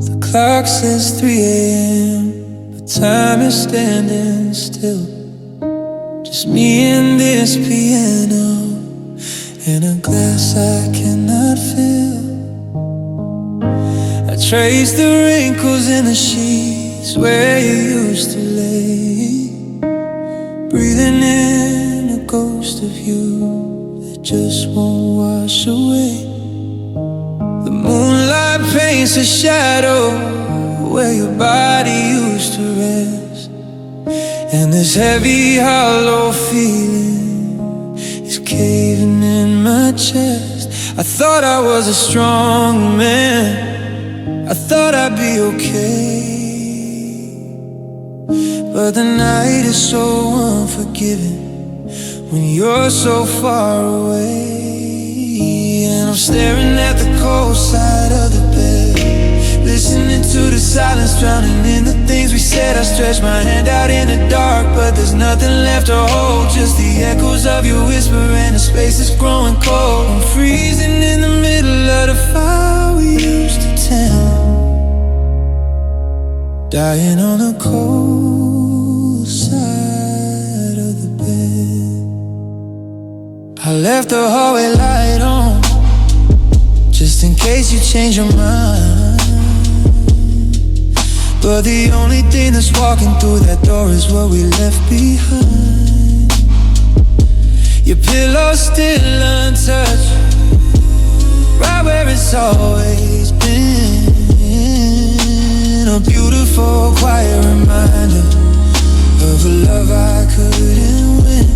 The clock says 3 a.m., but time is standing still. Just me and this piano and a glass I cannot fill. I trace the wrinkles in the sheets where you used to lay, breathing in a ghost of you that just won't wash away. The moonlight paints a shadow where your body used to rest, and this heavy, hollow feeling is caving in my chest. I thought I was a strong man, I thought I'd be okay, but the night is so unforgiving when you're so far away. And I'm staring at the cold side of the bed, listening to the silence, drowning in the things we said. I stretch my hand out in the dark, but there's nothing left to hold, just the echoes of your whisper and the space is growing cold. I'm freezing in the middle of the fire we used to tend, dying on the cold side of the bed. I left the hallway light on, just in case you change your mind, but the only thing that's walking through that door is what we left behind. Your pillow's still untouched, right where it's always been. A beautiful, quiet reminder of a love I couldn't win.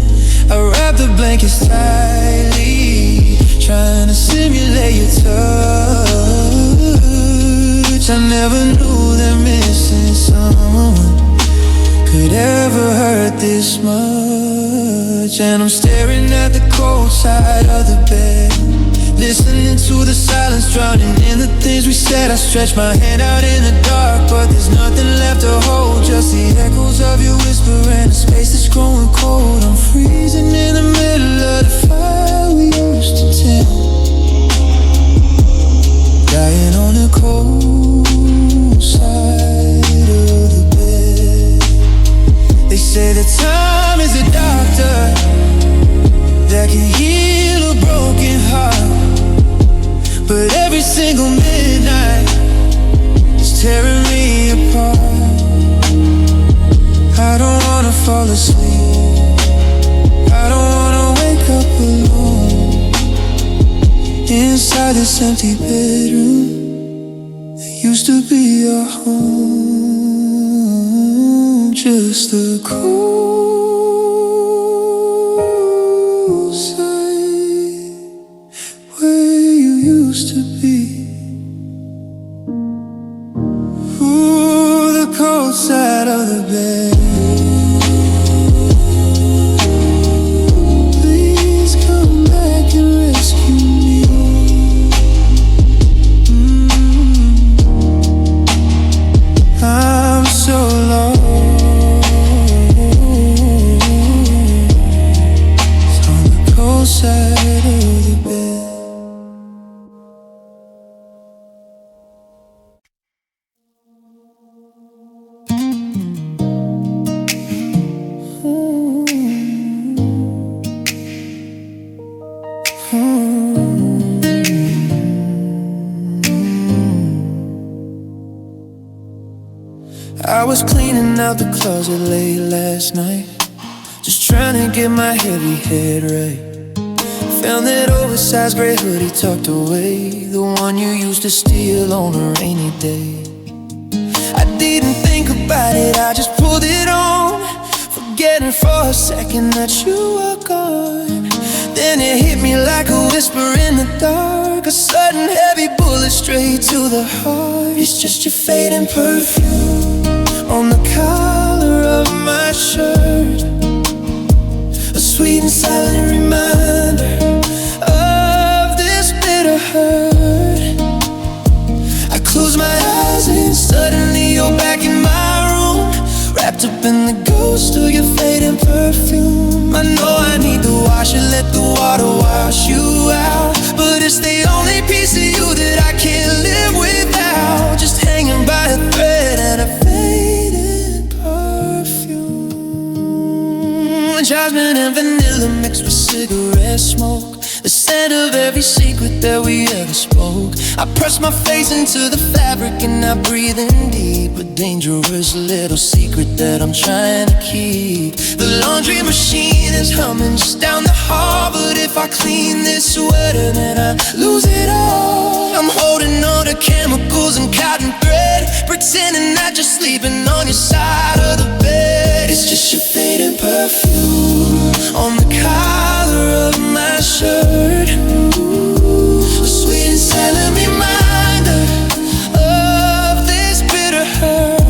I wrap the blankets tightly, trying to simulate your touch. I never knew that missing someone could ever hurt this much. And I'm staring at the cold side of the bed, listening to the silence, drowning in the things we said. I stretch my hand out in the dark, but there's nothing left to hold, just the echoes of your whisper and the space that's growing cold. I'm freezing in the middle of the fire we used to tend, dying on the cold side of the bed. They say that time is a doctor that can heal a broken heart, but every single midnight is tearing me apart. I don't wanna fall asleep, I don't wanna wake up alone inside this empty bedroom that used to be our home. Just a cold side where you used to be. Ooh, the cold side of the bed. Please come back and rescue me. I'm so lost on the cold side of the bed. I was cleaning out the closet late last night, just trying to get my heavy head right. Found that oversized gray hoodie tucked away, the one you used to steal on a rainy day. I didn't think about it, I just pulled it on, forgetting for a second that you were gone. Then it hit me like a whisper in the dark, a sudden heavy bullet straight to the heart. It's just your fading perfume on the collar of my shirt, a sweet and silent reminder of this bitter hurt. I close my eyes and suddenly you're back in my room, wrapped up in the ghost of your fading perfume. I know I need to wash it, let the water wash you out, but it's the only piece of you that I can't live without, just hanging rhythm mixed with cigarette smoke, the scent of every secret that we ever spoke. I press my face into the fabric and I breathe in deep. A dangerous little secret that I'm trying to keep. The laundry machine is humming just down the hall, but if I clean this sweater then I lose it all. I'm holding on to chemicals and cotton thread, pretending that you're sleeping on your side of the bed. It's just your fading perfume on the collar of my shirt, a sweet and silent reminder of this bitter hurt.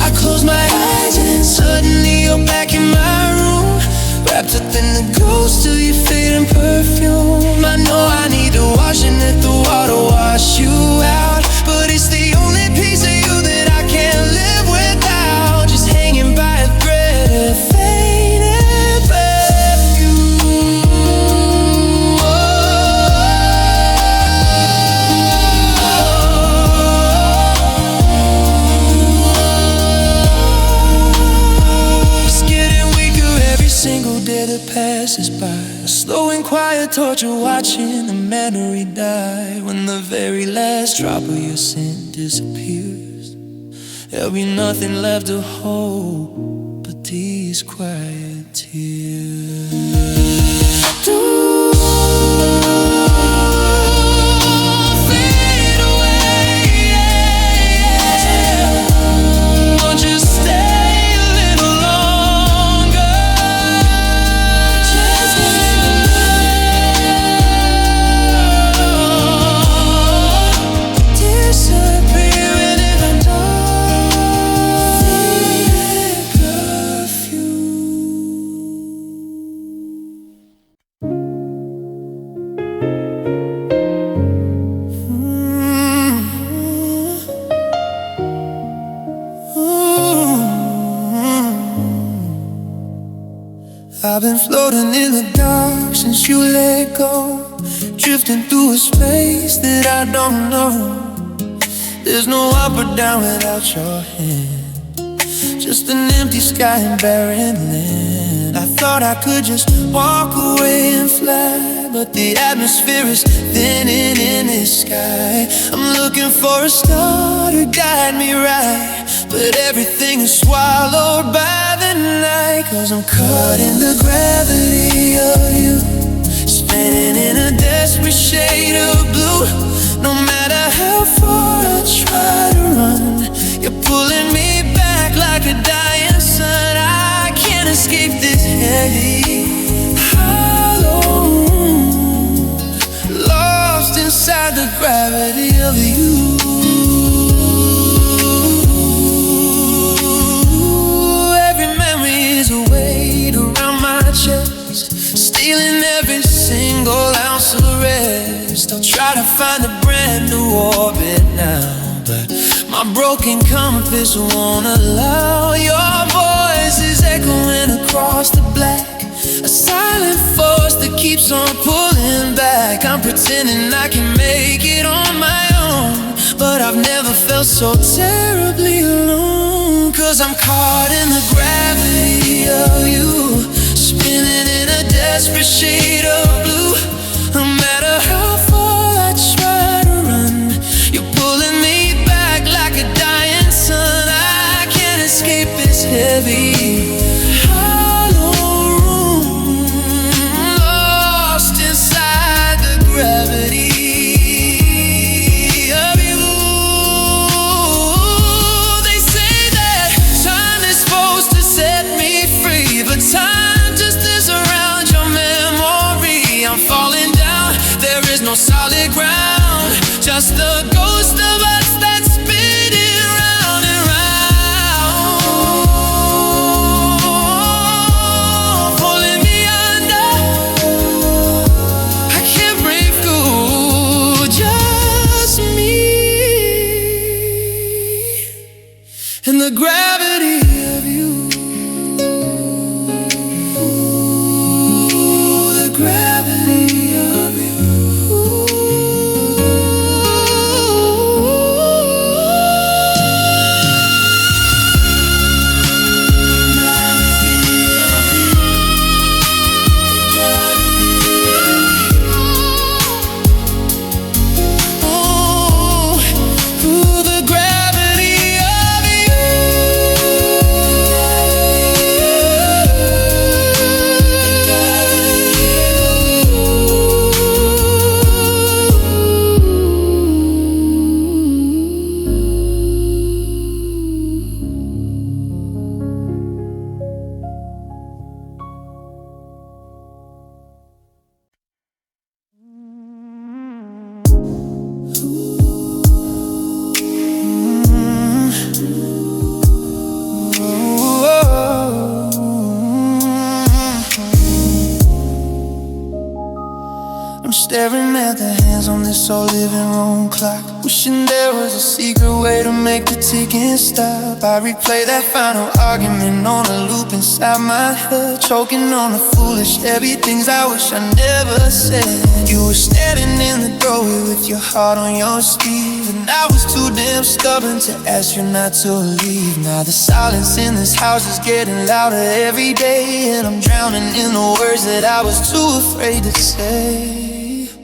I close my eyes and suddenly you're back in my room, wrapped up in the ghost of your fading perfume. I know I need to wash and let the water wash you out, but it's the only piece of you that I can't live without, just hanging by a thread of faded perfume. It's getting weaker every single day that passes by, a slow and quiet torture watching the memory die. When the very last drop of your scent disappears, there'll be nothing left to hold but these quiet tears. Don't fade away, won't you stay a little longer? Just disappearing if I'm done. Faded perfume. I've been floating in the dark since you let go, drifting through a space that I don't know. There's no up or down without your hand, just an empty sky and barren land. I thought I could just walk away and fly, but the atmosphere is thinning in this sky. I'm looking for a star to guide me right, but everything is swallowed by the night. 'Cause I'm caught in the gravity of you, spinning in a desperate shade of blue. No matter how far I try to run, you're pulling me back like a dying sun. I can't escape this heavy hollow room, lost inside the gravity of you. Every memory is a weight around my chest, stealing every single ounce of rest. I'll try to find a brand new orbit now, but my broken compass won't allow. Your voice is echoing across the black, a silent force that keeps on pulling back. I'm pretending I can make it on my own, but I've never felt so terribly alone. 'Cause I'm caught in the gravity of you, spinning in a desperate shade of blue. No matter how far I try to run, you're pulling me back like a dying sun. I can't escape this heavy hollow room, lost inside the gravity of you. They say that time is supposed to set me free, but time just is around your memory. I'm falling down, there is no solid ground, just the ghost of us that's spinning round and round, pulling me under. I can't break through, just me and the gravity of you. The gravity of you. living room clock, wishing there was a secret way to make the ticking stop. I replay that final argument on a loop inside my head, choking on the foolish, heavy things I wish I never said. You were standing in the doorway with your heart on your sleeve, and I was too damn stubborn to ask you not to leave. Now the silence in this house is getting louder every day, and I'm drowning in the words that I was too afraid to say.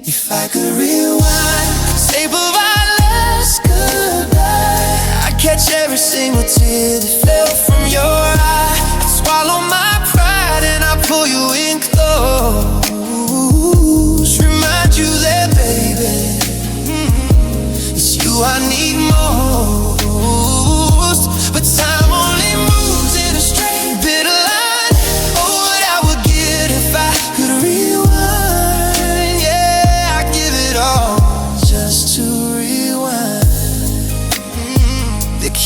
If I could rewind, tape of our last goodbye, I'd catch every single tear that fell from your eye. I'd swallow my pride and I'd pull you in close, remind you that, baby, it's you I need most. But time only moves in a straight bitter line. Oh, what I would give if I could rewind.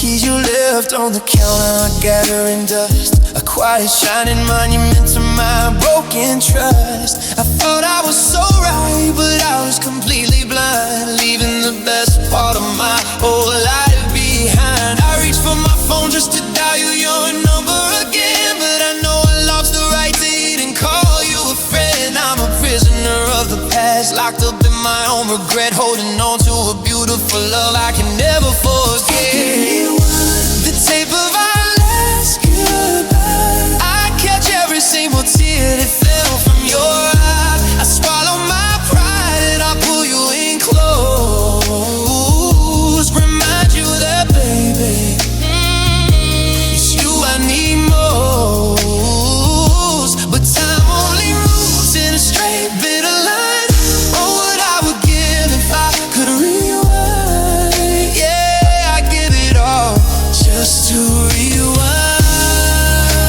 Keys you left on the counter are gathering dust, a quiet shining monument to my broken trust. I thought I was so right, but I was completely blind, leaving the best part of my whole life behind. I reached for my phone just to dial your number again, but I know I lost the right to even call you a friend. I'm a prisoner of the past, locked up in my own regret, holding on to a beautiful love I can never forget. The tape of our last goodbye, I catch every single tear that fell from your eye. I swallow my pride and I pull you in close, remind you that, baby, it's you I need most. But time only moves in a straight bitter line. Oh, what I would give if I could rewind. Yeah, I'd give it all just to rewind.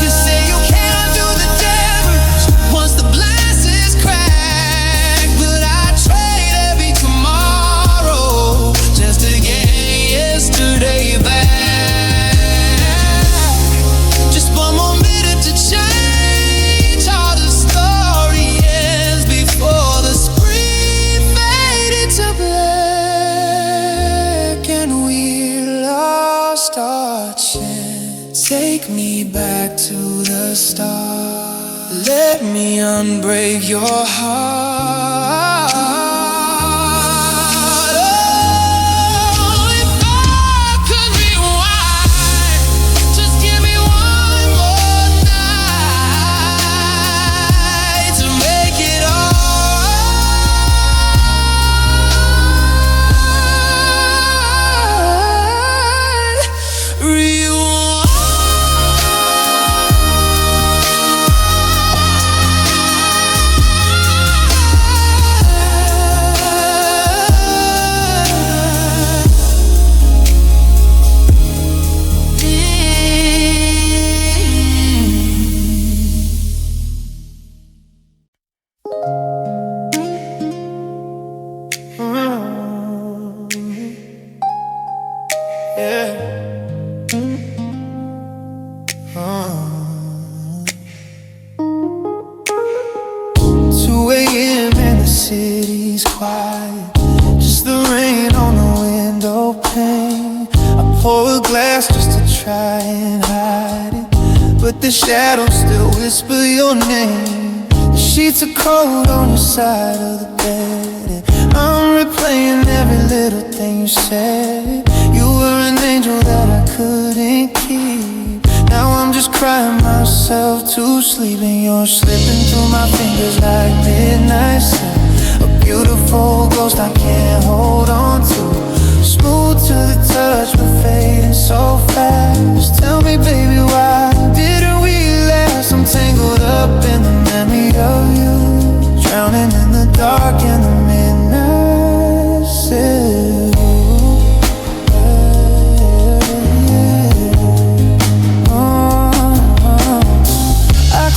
You say you can't undo the damage once the blast is cracked, but I trade every tomorrow just to get yesterday back. Just one more minute to change how the story ends before the screen faded to black and we lost our chance. Take me back to the start, let me unbreak your heart. Oh, if I could rewind, just give me one more night to make it alright. Rewind. Yeah. 2 a.m. and the city's quiet, just the rain on the window pane. I pour a glass just to try and hide it, but the shadows still whisper your name. The sheets are cold on your side of the bed, and I'm replaying every little thing you said. You were an angel that I couldn't keep. Now I'm just crying myself to sleep, and you're slipping through my fingers like midnight sun. A beautiful ghost I can't hold on to, smooth to the touch but fading so fast. Tell me, baby, why didn't we last? I'm tangled up in the memory of you, drowning in the dark and the midnight silhouette.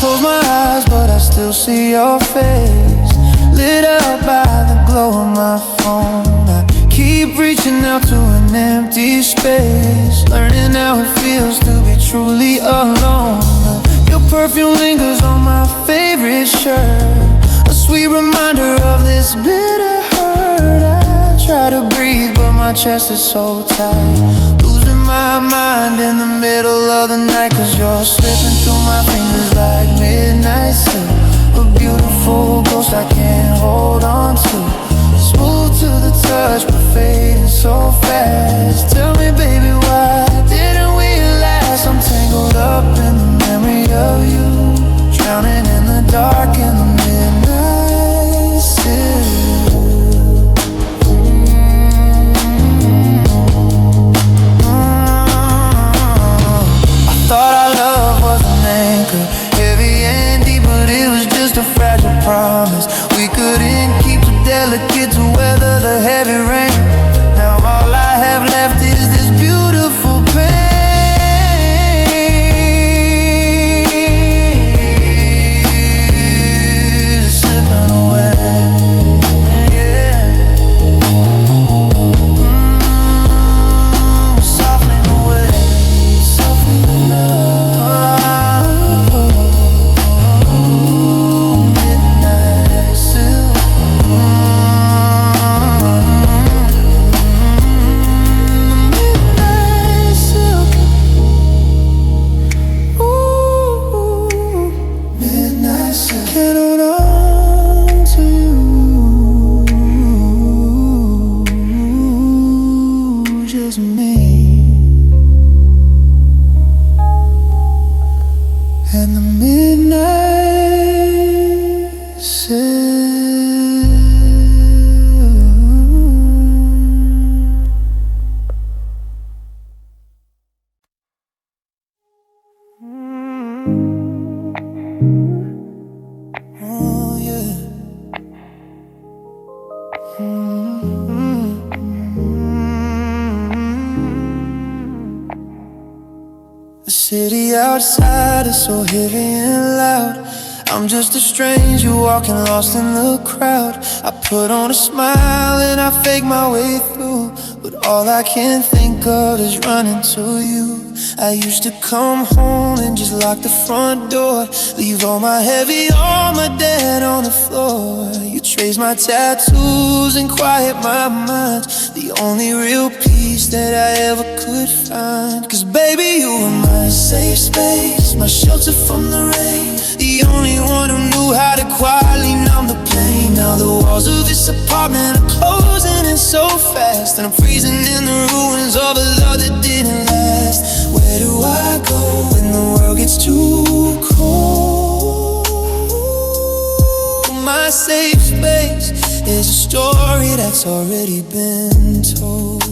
Close my eyes, but I still see your face, lit up by the glow of my phone. I keep reaching out to an empty space, learning how it feels to be truly alone. Your perfume lingers on my favorite shirt, a sweet reminder of this bitter hurt. I try try to breathe, but my chest is so tight. Losing my mind in the middle of the night, 'cause you're slipping through my fingers like midnight silk. A beautiful ghost I can't hold on to. Smooth to the touch, but fading so fast. Tell me, baby, why didn't we last? I'm tangled up in the memory of you, drowning in the dark in the midnight still. I thought our love was an anchor, heavy and deep, but it was just a fragile promise. We couldn't keep too delicate to weather the heavy rain. Now all I have left is this beautiful pain. The city outside is so heavy and loud. I'm just a stranger walking lost in the crowd. I put on a smile and I fake my way through, but all I can think of is running to you. I used to come home and just lock the front door, leave all my heavy armor dead on the floor. You trace my tattoos and quiet my mind, the only real peace that I ever could find. 'Cause baby, you were my safe space, my shelter from the rain, the only one who knew how to quietly numb the pain. Now the walls of this apartment are closing in so fast, and I'm freezing in the ruins of a love that didn't last. Where do I go when the world gets too cold? My safe space is a story that's already been told.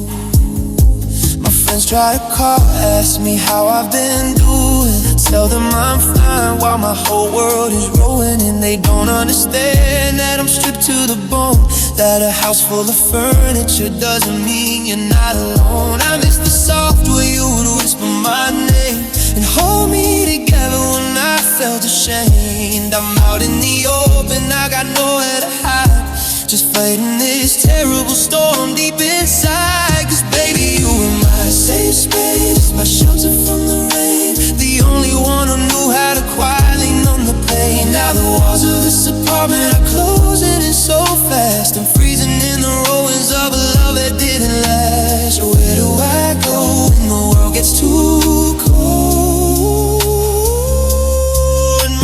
My friends try to call, ask me how I've been doing. Tell them I'm fine while my whole world is ruined, and they don't understand that I'm stripped to the bone. That a house full of furniture doesn't mean you're not alone. I miss the soft way you would whisper my name and hold me together when I felt ashamed. I'm out in the open, I got nowhere to hide, just fighting this terrible storm deep inside. 'Cause baby, you were my safe space, my shelter from the rain, the only one who knew how to quietly numb the pain. Now the walls of this apartment are closing in so fast, I'm freezing in the ruins of a love that didn't last. Where do I go when the world gets too cold?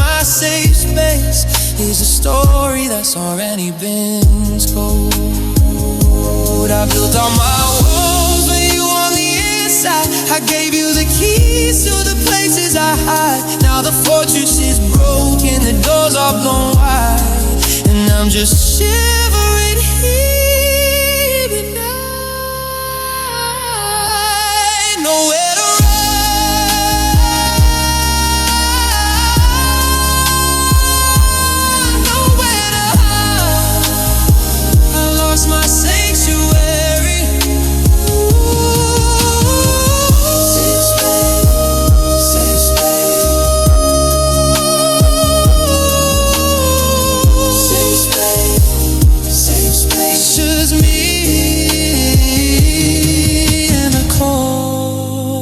My safe space is a story that's already been told. I built all my walls with you on the inside, I gave you the keys to the places I hide. Now the fortress is broken, the doors are blown wide, and I'm just shivering here at night. Nowhere to run, nowhere to hide. I lost my sanctuary. Safe space, safe space, safe space, safe space. Just me and the cold.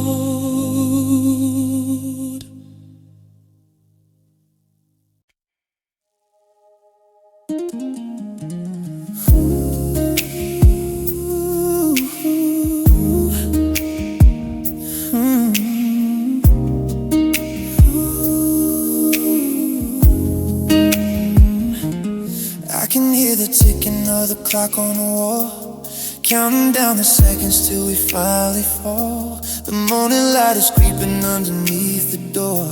of the clock on the wall, counting down the seconds till we finally fall. The morning light is creeping underneath the door,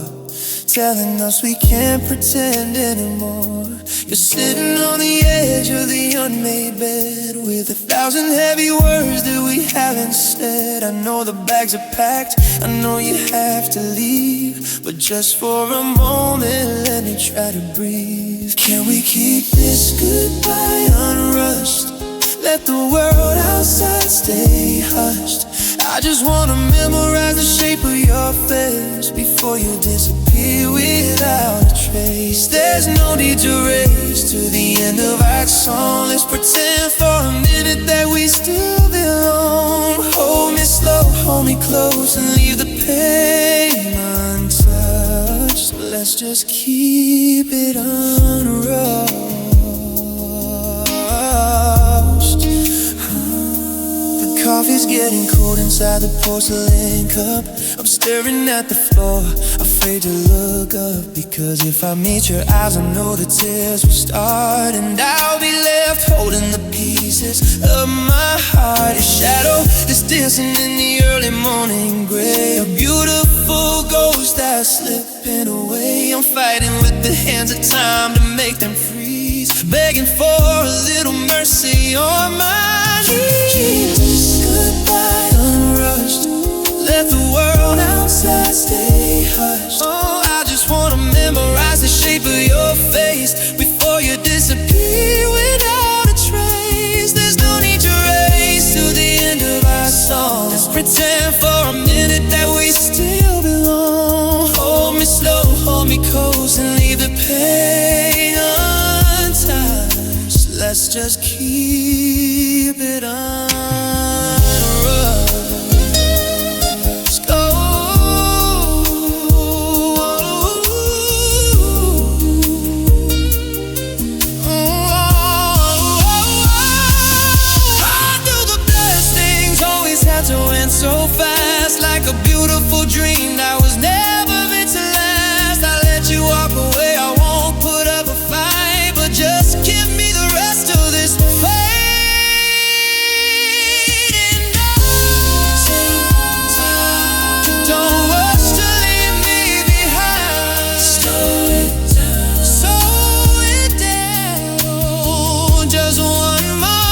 telling us we can't pretend anymore. You're sitting on the edge of the unmade bed, with 1,000 heavy words that we haven't said. I know the bags are packed, I know you have to leave, but just for a moment, let me try to breathe. Can we keep this goodbye unrushed? Let the world outside stay hushed. I just wanna memorize the shape of your face before you disappear without a trace. There's no need to race to the end of our song. Let's pretend for a minute that we still belong. Hold me slow, hold me close, and leave the pain untouched. Let's just keep it unrushed. Coffee's getting cold inside the porcelain cup. I'm staring at the floor, afraid to look up, because if I meet your eyes, I know the tears will start, and I'll be left holding the pieces of my heart. A shadow is dancing in the early morning gray, a beautiful ghost that's slipping away. I'm fighting with the hands of time to make them freeze, begging for a little mercy on my knees. Goodbye unrushed, let the world outside stay hushed. Oh, I just wanna memorize the shape of your face before you disappear without a trace. There's no need to race to the end of our song. Let's pretend for a minute that we still belong. Hold me slow, hold me close, and leave the pain untouched. Let's just keep it on. So fast, like a beautiful dream that was never meant to last. I let you walk away, I won't put up a fight, but just give me the rest of this fading night. Don't rush to leave me behind. Slow it down, slow it down. Just one more.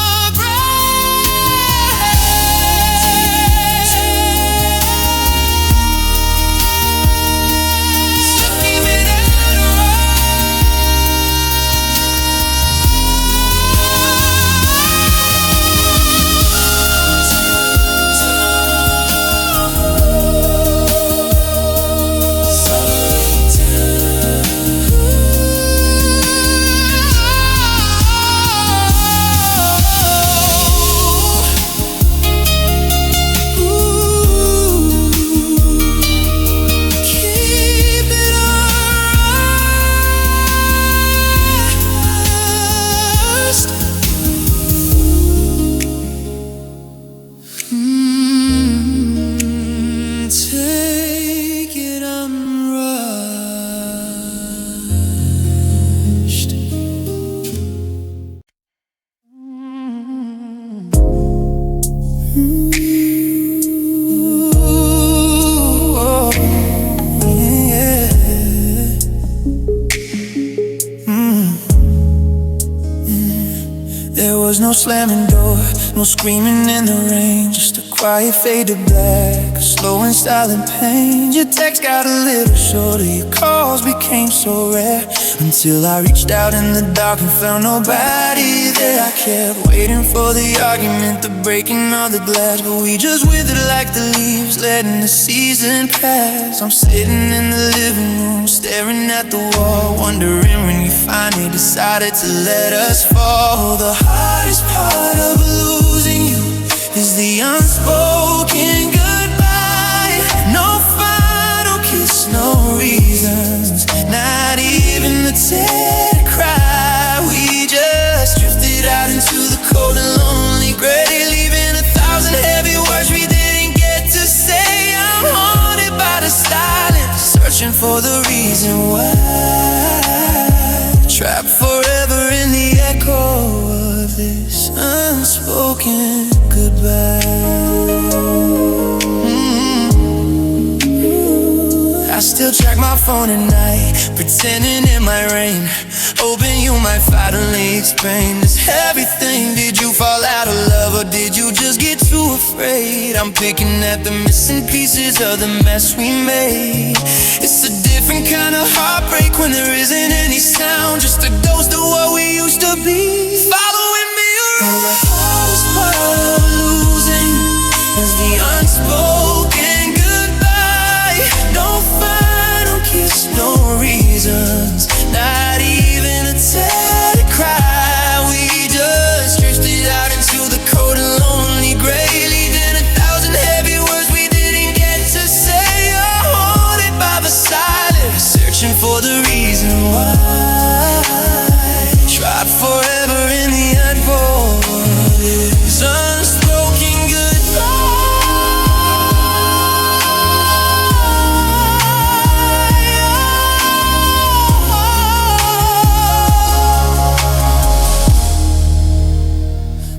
There was no slamming door, no screaming in the rain, just a quiet fade to black, a slow and silent pain. Your text got a little shorter, your calls became so rare, until I reached out in the dark and found nobody there. I kept waiting for the argument, the breaking of the glass, but we just withered like the leaves, letting the season pass. I'm sitting in the living room, staring at the wall, wondering when you finally decided to let us fall. The hardest part of losing you is the unspoken goodbye. No final kiss, no reasons, not even the tear to cry. We just drifted out into the cold and lonely gray, leaving 1,000 heavy words we didn't get to say. I'm haunted by the silence, searching for the reason why, trapped forever in the echo of this unspoken goodbye. I still check my phone at night, pretending it might rain, hoping you might finally explain this everything. Did you fall out of love, or did you just get too afraid? I'm picking at the missing pieces of the mess we made. It's a different kind of heartbreak when there isn't any sound, just a ghost of what we used to be. Following me around. The hardest part of losing is the unspoken goodbye. No final kiss, no reasons, not even a tear to cry. We just drifted out into the cold and lonely gray, leaving 1,000 heavy words we didn't get to say. Haunted by the silence, searching for the reason why. Tried forever in the unvoid, unspoken goodbye.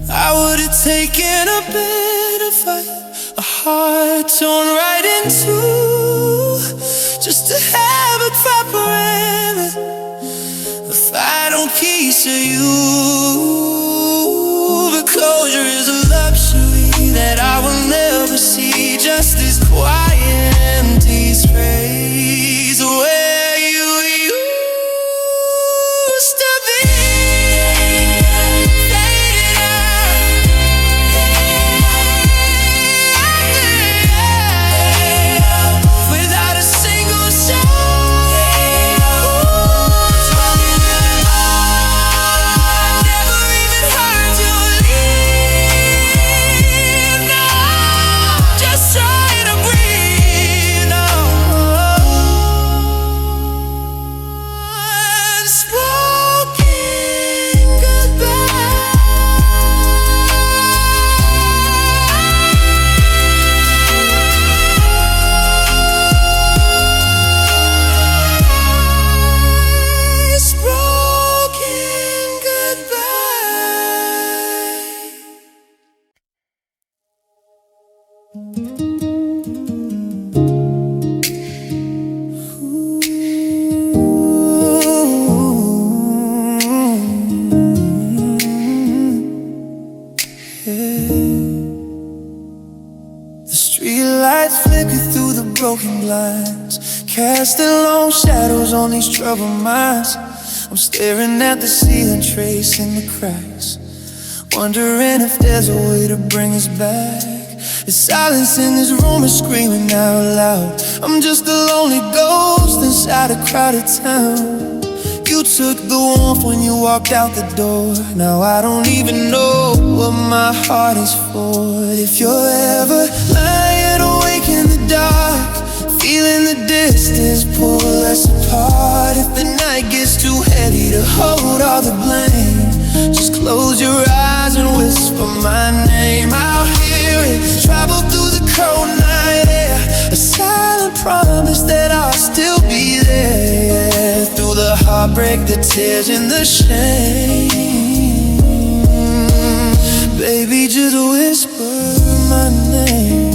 I would've taken a better fight, a heart torn right in two, just to have a proper ending, a final piece of you. But closure is a luxury that I will never see, just this quiet empty space where you used to be. Broken blinds, casting long shadows on these troubled minds. I'm staring at the ceiling, tracing the cracks, wondering if there's a way to bring us back. The silence in this room is screaming out loud. I'm just a lonely ghost inside a crowded town. You took the warmth when you walked out the door. Now I don't even know what my heart is for. If you're ever lying awake in the dark, feeling the distance pull us apart, if the night gets too heavy to hold all the blame, just close your eyes and whisper my name. I'll hear it travel through the cold night air, a silent promise that I'll still be there, through the heartbreak, the tears and the shame. Baby, just whisper my name.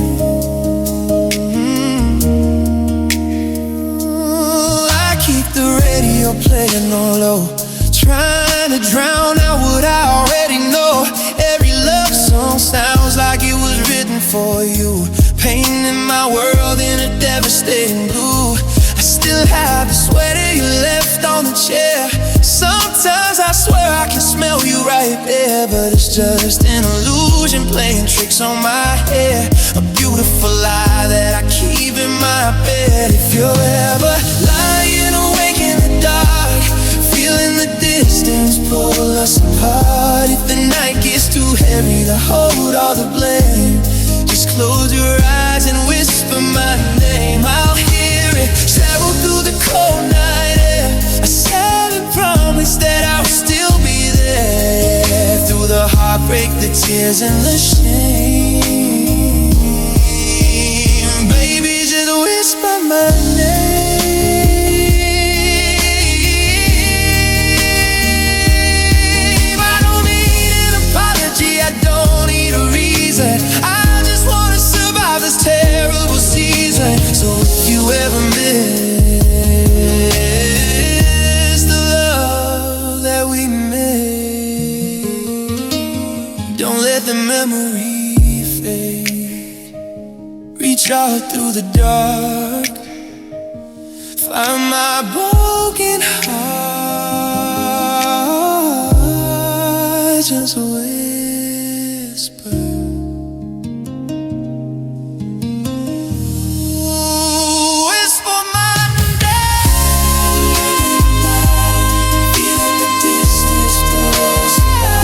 The radio playing on low, trying to drown out what I already know. Every love song sounds like it was written for you, painting my world in a devastating blue. I still have the sweater you left on the chair. Sometimes I swear I can smell you right there, but it's just an illusion playing tricks on my hair, a beautiful lie that I keep in my bed. If you're ever lying awake in the dark, feeling the distance pull us apart, if the night gets too heavy to hold all the blame, just close your eyes and whisper my name. I'll hear it travel through the cold night air, a silent promise that I'll still be there, through the heartbreak, the tears and the shame. Baby, just whisper my name. I don't need an apology, I don't So if you ever miss the love that we made, don't let the memory fade. Reach out through the dark, find my broken heart, just whisper. Whisper my name, feeling the distance close by.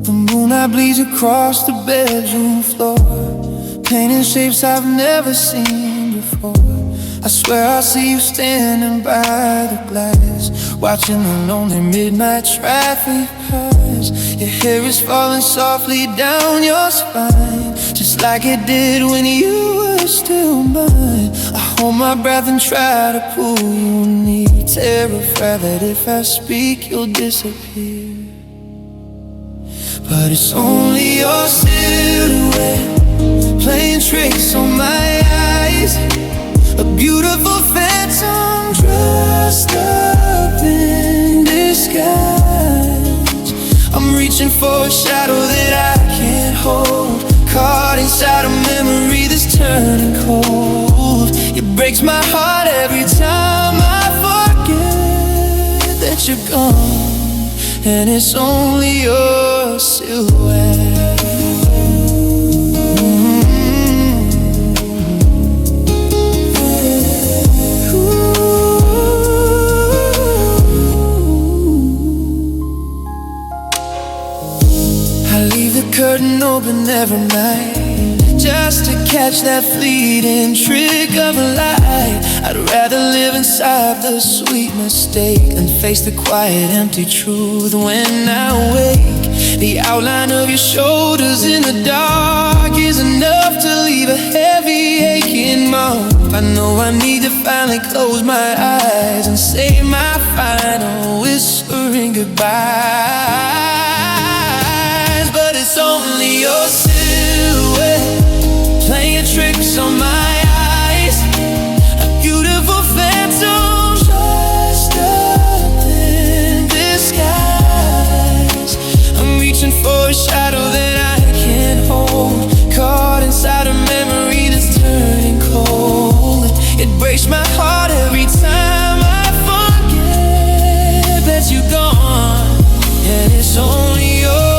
The moonlight bleeds across the bedroom floor, painting shapes I've never seen before. I swear I see you standing by the glass, watching the lonely midnight traffic pass. Your hair is falling softly down your spine, just like it did when you were still mine. I hold my breath and try to pull you near, terrified that if I speak you'll disappear. But it's only your silhouette playing tricks on my eyes, a beautiful phantom dressed up in disguise. I'm reaching for a shadow that I can't hold, caught inside a memory that's turning cold. It breaks my heart every time I forget that you're gone, and it's only your silhouette. I leave the curtain open every night, just to catch that fleeting trick of a light. I'd rather live inside the sweet mistake than face the quiet, empty truth when I wake. The outline of your shoulders in the dark is enough to leave a heavy aching mark. I know I need to finally close my eyes and say my final whispering goodbyes. But it's only your silhouette playing tricks on my eyes, a beautiful phantom dressed up in disguise. I'm reaching for a shadow that I can't hold, caught inside a memory that's turning cold. It breaks my heart every time I forget that you're gone, and it's only your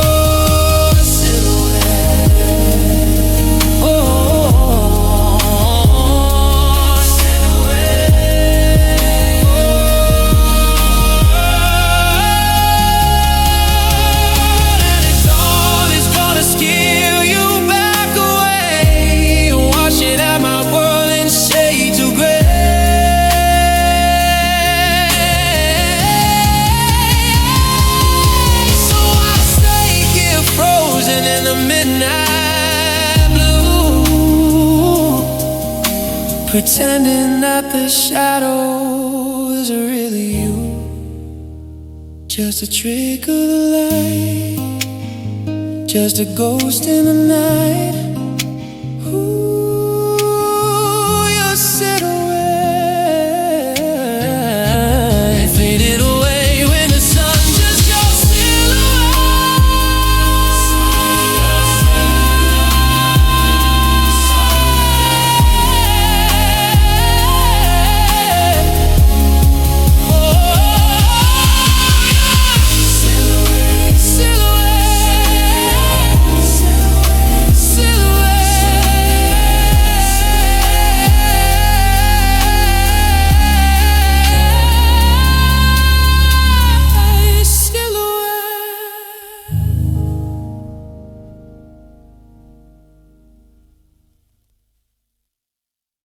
pretending that the shadow is really you, just a trick of the light, just a ghost in the night.